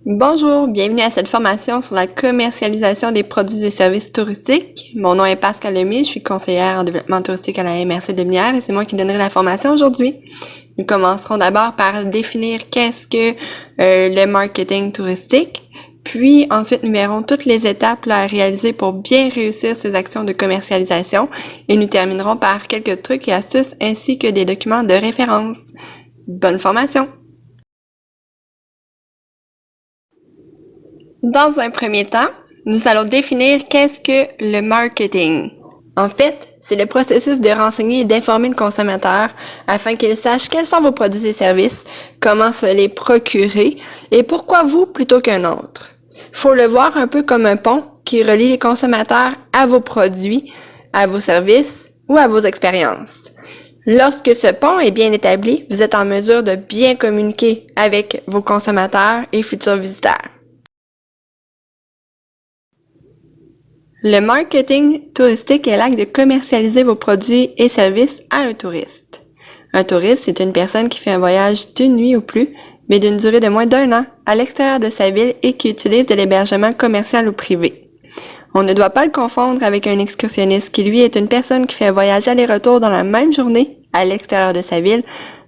Bonjour, bienvenue à cette formation sur la commercialisation des produits et services touristiques. Mon nom est Pascal Lemay, je suis conseillère en développement touristique à la MRC de Lumière et c'est moi qui donnerai la formation aujourd'hui. Nous commencerons d'abord par définir qu'est-ce que le marketing touristique, puis ensuite nous verrons toutes les étapes à réaliser pour bien réussir ces actions de commercialisation et nous terminerons par quelques trucs et astuces ainsi que des documents de référence. Bonne formation! Dans un premier temps, nous allons définir qu'est-ce que le marketing. En fait, c'est le processus de renseigner et d'informer le consommateur afin qu'il sache quels sont vos produits et services, comment se les procurer et pourquoi vous plutôt qu'un autre. Il faut le voir un peu comme un pont qui relie les consommateurs à vos produits, à vos services ou à vos expériences. Lorsque ce pont est bien établi, vous êtes en mesure de bien communiquer avec vos consommateurs et futurs visiteurs. Le marketing touristique est l'acte de commercialiser vos produits et services à un touriste. Un touriste, c'est une personne qui fait un voyage d'une nuit ou plus, mais d'une durée de moins d'1 an à l'extérieur de sa ville et qui utilise de l'hébergement commercial ou privé. On ne doit pas le confondre avec un excursionniste qui, lui, est une personne qui fait un voyage aller-retour dans la même journée à l'extérieur de sa ville,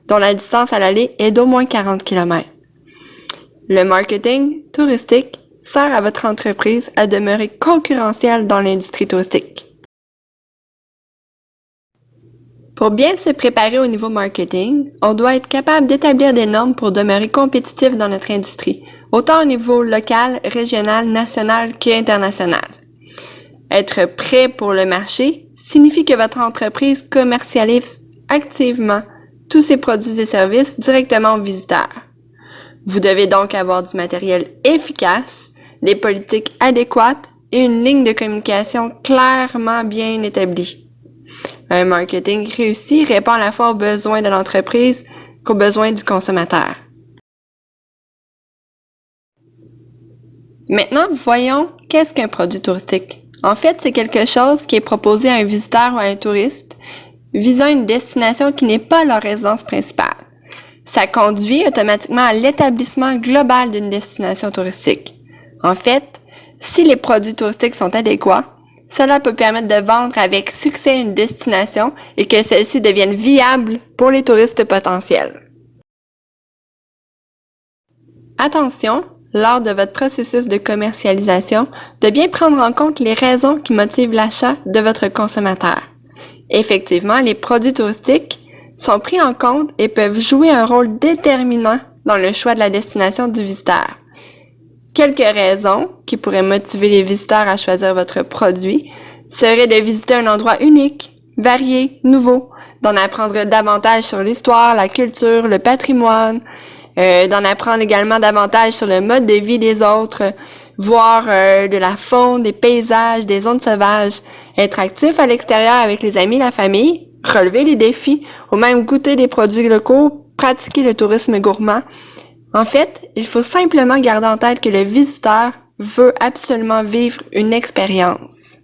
dont la distance à l'aller est d'au moins 40 km. Le marketing touristique sert à votre entreprise à demeurer concurrentielle dans l'industrie touristique. Pour bien se préparer au niveau marketing, on doit être capable d'établir des normes pour demeurer compétitif dans notre industrie, autant au niveau local, régional, national qu'international. Être prêt pour le marché signifie que votre entreprise commercialise activement tous ses produits et services directement aux visiteurs. Vous devez donc avoir du matériel efficace, des politiques adéquates et une ligne de communication clairement bien établie. Un marketing réussi répond à la fois aux besoins de l'entreprise qu'aux besoins du consommateur. Maintenant, voyons qu'est-ce qu'un produit touristique. En fait, c'est quelque chose qui est proposé à un visiteur ou à un touriste visant une destination qui n'est pas leur résidence principale. Ça conduit automatiquement à l'établissement global d'une destination touristique. En fait, si les produits touristiques sont adéquats, cela peut permettre de vendre avec succès une destination et que celle-ci devienne viable pour les touristes potentiels. Attention, lors de votre processus de commercialisation, de bien prendre en compte les raisons qui motivent l'achat de votre consommateur. Effectivement, les produits touristiques sont pris en compte et peuvent jouer un rôle déterminant dans le choix de la destination du visiteur. Quelques raisons qui pourraient motiver les visiteurs à choisir votre produit seraient de visiter un endroit unique, varié, nouveau, d'en apprendre davantage sur l'histoire, la culture, le patrimoine, d'en apprendre également davantage sur le mode de vie des autres, voir de la faune, des paysages, des zones sauvages, être actif à l'extérieur avec les amis, la famille, relever les défis ou même goûter des produits locaux, pratiquer le tourisme gourmand. En fait, il faut simplement garder en tête que le visiteur veut absolument vivre une expérience.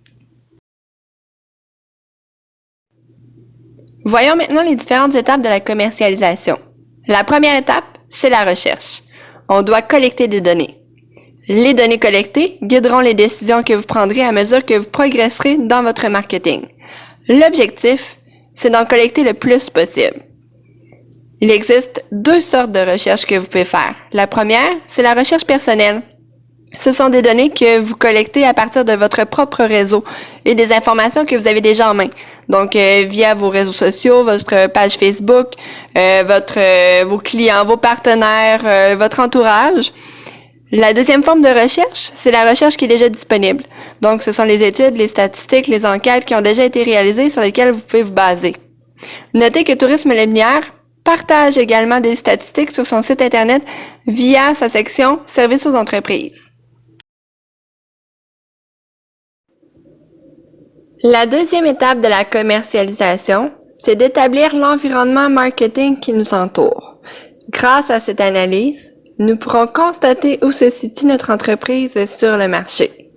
Voyons maintenant les différentes étapes de la commercialisation. La première étape, c'est la recherche. On doit collecter des données. Les données collectées guideront les décisions que vous prendrez à mesure que vous progresserez dans votre marketing. L'objectif, c'est d'en collecter le plus possible. Il existe 2 sortes de recherches que vous pouvez faire. La première, c'est la recherche personnelle. Ce sont des données que vous collectez à partir de votre propre réseau et des informations que vous avez déjà en main. Donc, via vos réseaux sociaux, votre page Facebook, vos clients, vos partenaires, votre entourage. La deuxième forme de recherche, c'est la recherche qui est déjà disponible. Donc, ce sont les études, les statistiques, les enquêtes qui ont déjà été réalisées sur lesquelles vous pouvez vous baser. Notez que Tourisme Lumière partage également des statistiques sur son site Internet via sa section « Services aux entreprises ». La deuxième étape de la commercialisation, c'est d'établir l'environnement marketing qui nous entoure. Grâce à cette analyse, nous pourrons constater où se situe notre entreprise sur le marché.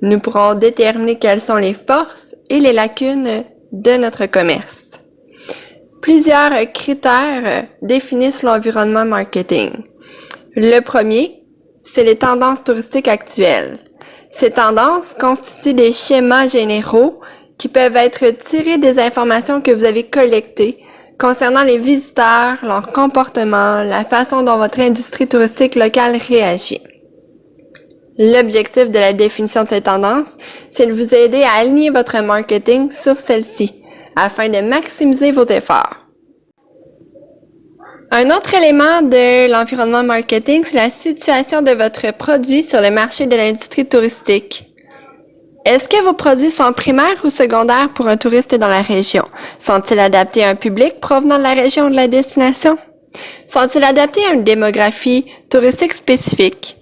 Nous pourrons déterminer quelles sont les forces et les lacunes de notre commerce. Plusieurs critères définissent l'environnement marketing. Le premier, c'est les tendances touristiques actuelles. Ces tendances constituent des schémas généraux qui peuvent être tirés des informations que vous avez collectées concernant les visiteurs, leur comportement, la façon dont votre industrie touristique locale réagit. L'objectif de la définition de ces tendances, c'est de vous aider à aligner votre marketing sur celles-ci, afin de maximiser vos efforts. Un autre élément de l'environnement marketing, c'est la situation de votre produit sur le marché de l'industrie touristique. Est-ce que vos produits sont primaires ou secondaires pour un touriste dans la région? Sont-ils adaptés à un public provenant de la région ou de la destination? Sont-ils adaptés à une démographie touristique spécifique?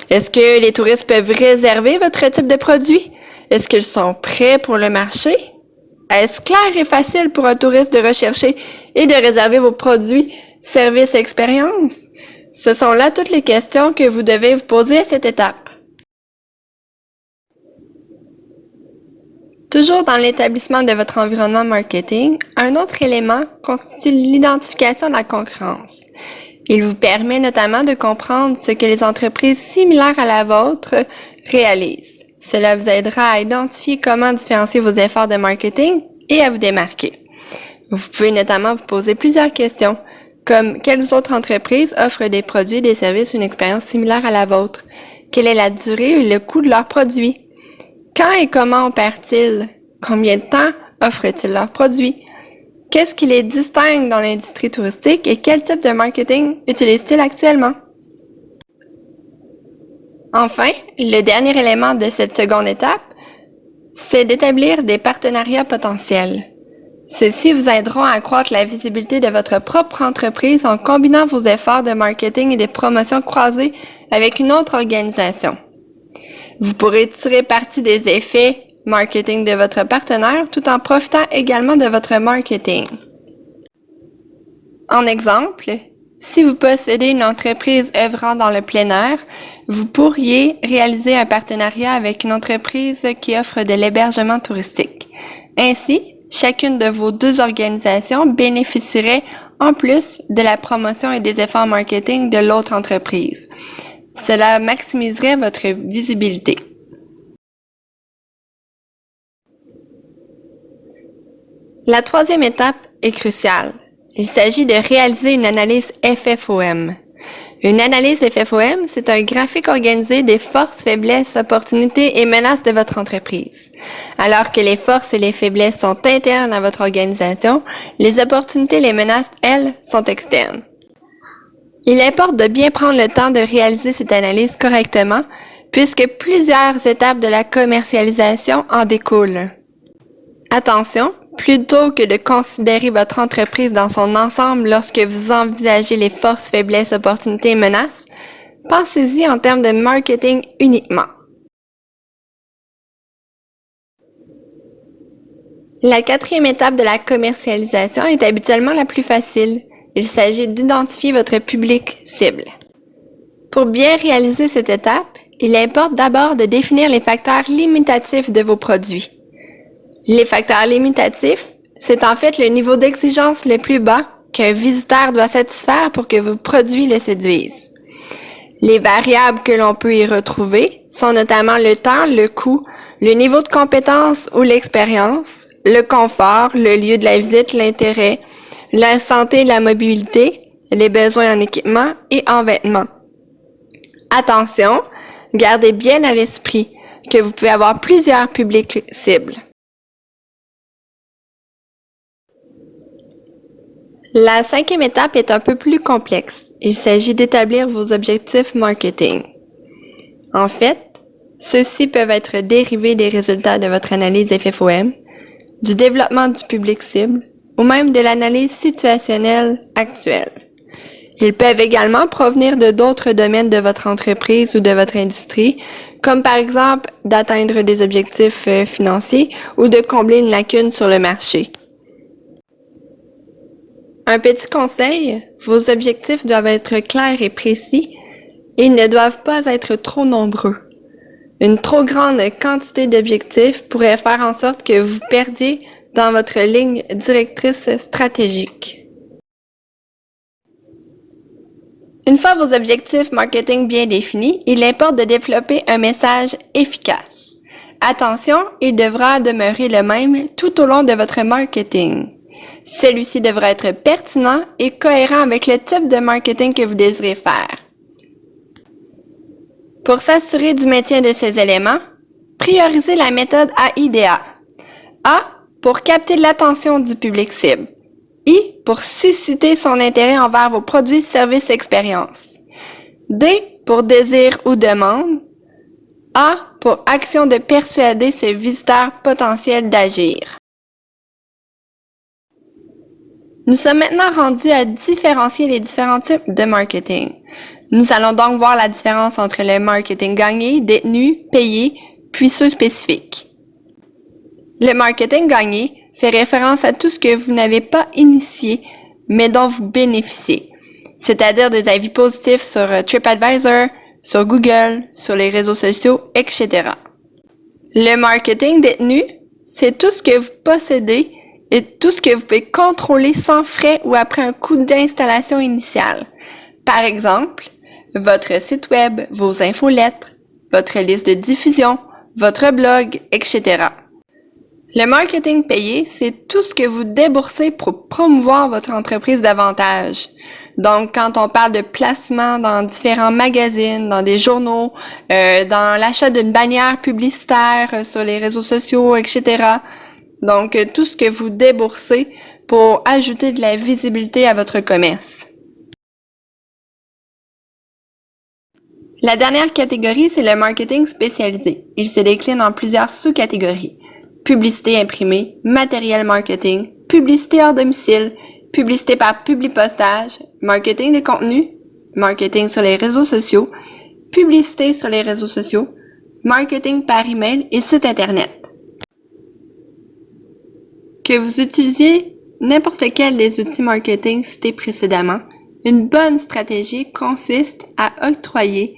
Est-ce que les touristes peuvent réserver votre type de produit? Est-ce qu'ils sont prêts pour le marché? Est-ce clair et facile pour un touriste de rechercher et de réserver vos produits, services et expériences? Ce sont là toutes les questions que vous devez vous poser à cette étape. Toujours dans l'établissement de votre environnement marketing, un autre élément constitue l'identification de la concurrence. Il vous permet notamment de comprendre ce que les entreprises similaires à la vôtre réalisent. Cela vous aidera à identifier comment différencier vos efforts de marketing et à vous démarquer. Vous pouvez notamment vous poser plusieurs questions, comme quelles autres entreprises offrent des produits, des services ou une expérience similaire à la vôtre? Quelle est la durée et le coût de leurs produits? Quand et comment opèrent-ils? Combien de temps offrent-ils leurs produits? Qu'est-ce qui les distingue dans l'industrie touristique et quel type de marketing utilisent-ils actuellement? Enfin, le dernier élément de cette seconde étape, c'est d'établir des partenariats potentiels. Ceux-ci vous aideront à accroître la visibilité de votre propre entreprise en combinant vos efforts de marketing et de promotion croisés avec une autre organisation. Vous pourrez tirer parti des effets marketing de votre partenaire tout en profitant également de votre marketing. En exemple, si vous possédez une entreprise œuvrant dans le plein air, vous pourriez réaliser un partenariat avec une entreprise qui offre de l'hébergement touristique. Ainsi, chacune de vos deux organisations bénéficierait en plus de la promotion et des efforts marketing de l'autre entreprise. Cela maximiserait votre visibilité. La troisième étape est cruciale. Il s'agit de réaliser une analyse FFOM. Une analyse FFOM, c'est un graphique organisé des forces, faiblesses, opportunités et menaces de votre entreprise. Alors que les forces et les faiblesses sont internes à votre organisation, les opportunités et les menaces, elles, sont externes. Il importe de bien prendre le temps de réaliser cette analyse correctement, puisque plusieurs étapes de la commercialisation en découlent. Attention, plutôt que de considérer votre entreprise dans son ensemble lorsque vous envisagez les forces, faiblesses, opportunités et menaces, pensez-y en termes de marketing uniquement. La quatrième étape de la commercialisation est habituellement la plus facile. Il s'agit d'identifier votre public cible. Pour bien réaliser cette étape, il importe d'abord de définir les facteurs limitatifs de vos produits. Les facteurs limitatifs, c'est en fait le niveau d'exigence le plus bas qu'un visiteur doit satisfaire pour que vos produits le séduisent. Les variables que l'on peut y retrouver sont notamment le temps, le coût, le niveau de compétence ou l'expérience, le confort, le lieu de la visite, l'intérêt, la santé et la mobilité, les besoins en équipement et en vêtements. Attention, gardez bien à l'esprit que vous pouvez avoir plusieurs publics cibles. La cinquième étape est un peu plus complexe. Il s'agit d'établir vos objectifs marketing. En fait, ceux-ci peuvent être dérivés des résultats de votre analyse FFOM, du développement du public cible ou même de l'analyse situationnelle actuelle. Ils peuvent également provenir de d'autres domaines de votre entreprise ou de votre industrie, comme par exemple d'atteindre des objectifs financiers ou de combler une lacune sur le marché. Un petit conseil, vos objectifs doivent être clairs et précis et ne doivent pas être trop nombreux. Une trop grande quantité d'objectifs pourrait faire en sorte que vous perdiez dans votre ligne directrice stratégique. Une fois vos objectifs marketing bien définis, il importe de développer un message efficace. Attention, il devra demeurer le même tout au long de votre marketing. Celui-ci devra être pertinent et cohérent avec le type de marketing que vous désirez faire. Pour s'assurer du maintien de ces éléments, priorisez la méthode AIDA. A pour capter l'attention du public cible. I pour susciter son intérêt envers vos produits, services, expériences. D pour désir ou demande. A pour action de persuader ce visiteur potentiel d'agir. Nous sommes maintenant rendus à différencier les différents types de marketing. Nous allons donc voir la différence entre le marketing gagné, détenu, payé, puis ceux spécifiques. Le marketing gagné fait référence à tout ce que vous n'avez pas initié, mais dont vous bénéficiez, c'est-à-dire des avis positifs sur TripAdvisor, sur Google, sur les réseaux sociaux, etc. Le marketing détenu, c'est tout ce que vous possédez et tout ce que vous pouvez contrôler sans frais ou après un coût d'installation initial. Par exemple, votre site web, vos infolettres, votre liste de diffusion, votre blog, etc. Le marketing payé, c'est tout ce que vous déboursez pour promouvoir votre entreprise davantage. Donc, quand on parle de placement dans différents magazines, dans des journaux, dans l'achat d'une bannière publicitaire sur les réseaux sociaux, etc. Donc, tout ce que vous déboursez pour ajouter de la visibilité à votre commerce. La dernière catégorie, c'est le marketing spécialisé. Il se décline en plusieurs sous-catégories. Publicité imprimée, matériel marketing, publicité hors domicile, publicité par publipostage, marketing de contenu, marketing sur les réseaux sociaux, publicité sur les réseaux sociaux, marketing par email et site internet. Que vous utilisiez n'importe quel des outils marketing cités précédemment, une bonne stratégie consiste à octroyer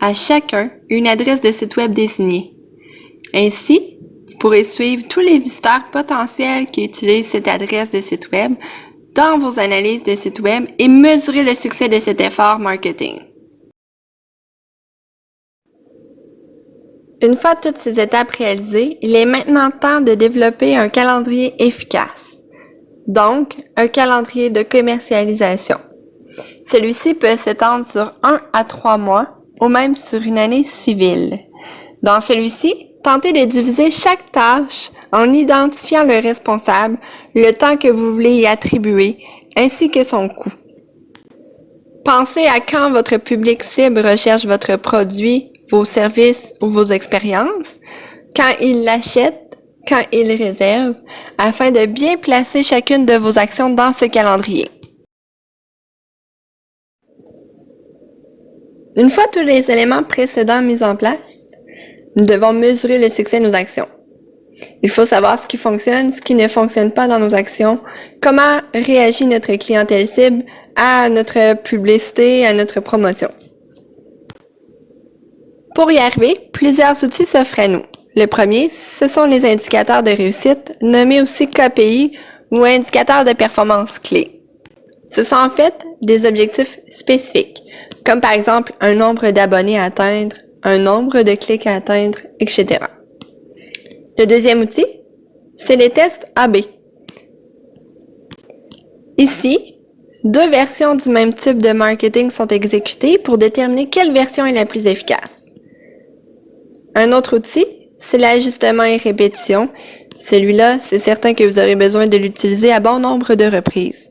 à chacun une adresse de site web désignée. Ainsi, vous pourrez suivre tous les visiteurs potentiels qui utilisent cette adresse de site web dans vos analyses de site web et mesurer le succès de cet effort marketing. Une fois toutes ces étapes réalisées, il est maintenant temps de développer un calendrier efficace, donc un calendrier de commercialisation. Celui-ci peut s'étendre sur 1 à 3 mois ou même sur une année civile. Dans celui-ci, tentez de diviser chaque tâche en identifiant le responsable, le temps que vous voulez y attribuer, ainsi que son coût. Pensez à quand votre public cible recherche votre produit, vos services ou vos expériences, quand il l'achète, quand il réserve, afin de bien placer chacune de vos actions dans ce calendrier. Une fois tous les éléments précédents mis en place, nous devons mesurer le succès de nos actions. Il faut savoir ce qui fonctionne, ce qui ne fonctionne pas dans nos actions, comment réagit notre clientèle cible à notre publicité, à notre promotion. Pour y arriver, plusieurs outils s'offrent à nous. Le premier, ce sont les indicateurs de réussite, nommés aussi KPI ou indicateurs de performance clés. Ce sont en fait des objectifs spécifiques, comme par exemple un nombre d'abonnés à atteindre, un nombre de clics à atteindre, etc. Le deuxième outil, c'est les tests AB. Ici, deux versions du même type de marketing sont exécutées pour déterminer quelle version est la plus efficace. Un autre outil, c'est l'ajustement et répétition. Celui-là, c'est certain que vous aurez besoin de l'utiliser à bon nombre de reprises.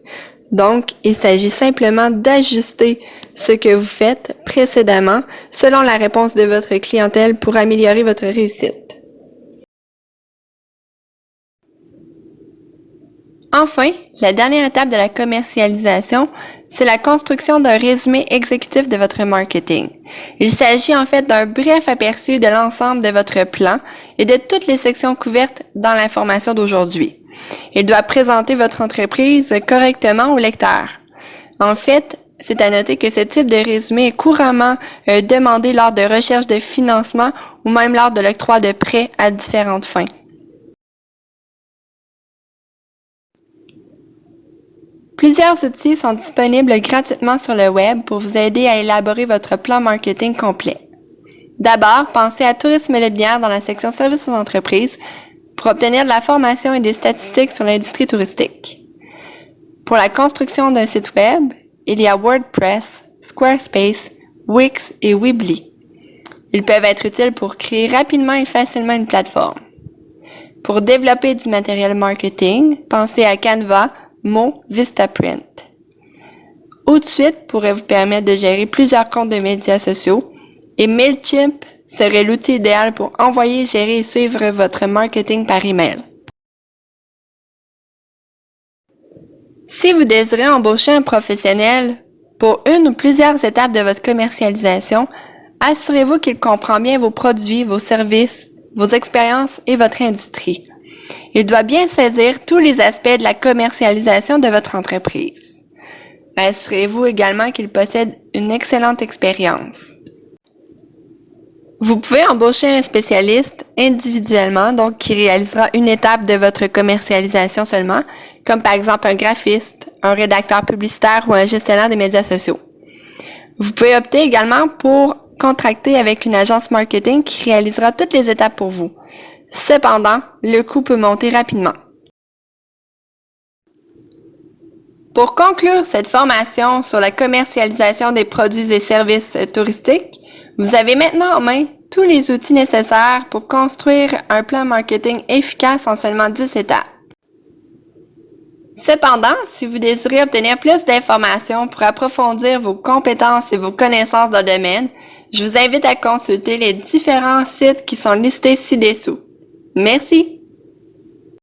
Donc, il s'agit simplement d'ajuster ce que vous faites précédemment selon la réponse de votre clientèle pour améliorer votre réussite. Enfin, la dernière étape de la commercialisation, c'est la construction d'un résumé exécutif de votre marketing. Il s'agit en fait d'un bref aperçu de l'ensemble de votre plan et de toutes les sections couvertes dans l'information d'aujourd'hui. Il doit présenter votre entreprise correctement au lecteur. En fait, c'est à noter que ce type de résumé est couramment demandé lors de recherches de financement ou même lors de l'octroi de prêts à différentes fins. Plusieurs outils sont disponibles gratuitement sur le web pour vous aider à élaborer votre plan marketing complet. D'abord, pensez à Tourisme Lébinière dans la section Services aux entreprises pour obtenir de la formation et des statistiques sur l'industrie touristique. Pour la construction d'un site web, il y a WordPress, Squarespace, Wix et Weebly. Ils peuvent être utiles pour créer rapidement et facilement une plateforme. Pour développer du matériel marketing, pensez à Canva, Mo, Vistaprint. Hootsuite pourrait vous permettre de gérer plusieurs comptes de médias sociaux et Mailchimp serait l'outil idéal pour envoyer, gérer et suivre votre marketing par email. Si vous désirez embaucher un professionnel pour une ou plusieurs étapes de votre commercialisation, assurez-vous qu'il comprend bien vos produits, vos services, vos expériences et votre industrie. Il doit bien saisir tous les aspects de la commercialisation de votre entreprise. Assurez-vous également qu'il possède une excellente expérience. Vous pouvez embaucher un spécialiste individuellement, donc qui réalisera une étape de votre commercialisation seulement, comme par exemple un graphiste, un rédacteur publicitaire ou un gestionnaire des médias sociaux. Vous pouvez opter également pour contracter avec une agence marketing qui réalisera toutes les étapes pour vous. Cependant, le coût peut monter rapidement. Pour conclure cette formation sur la commercialisation des produits et services touristiques, vous avez maintenant en main tous les outils nécessaires pour construire un plan marketing efficace en seulement 10 étapes. Cependant, si vous désirez obtenir plus d'informations pour approfondir vos compétences et vos connaissances dans le domaine, je vous invite à consulter les différents sites qui sont listés ci-dessous. Merci!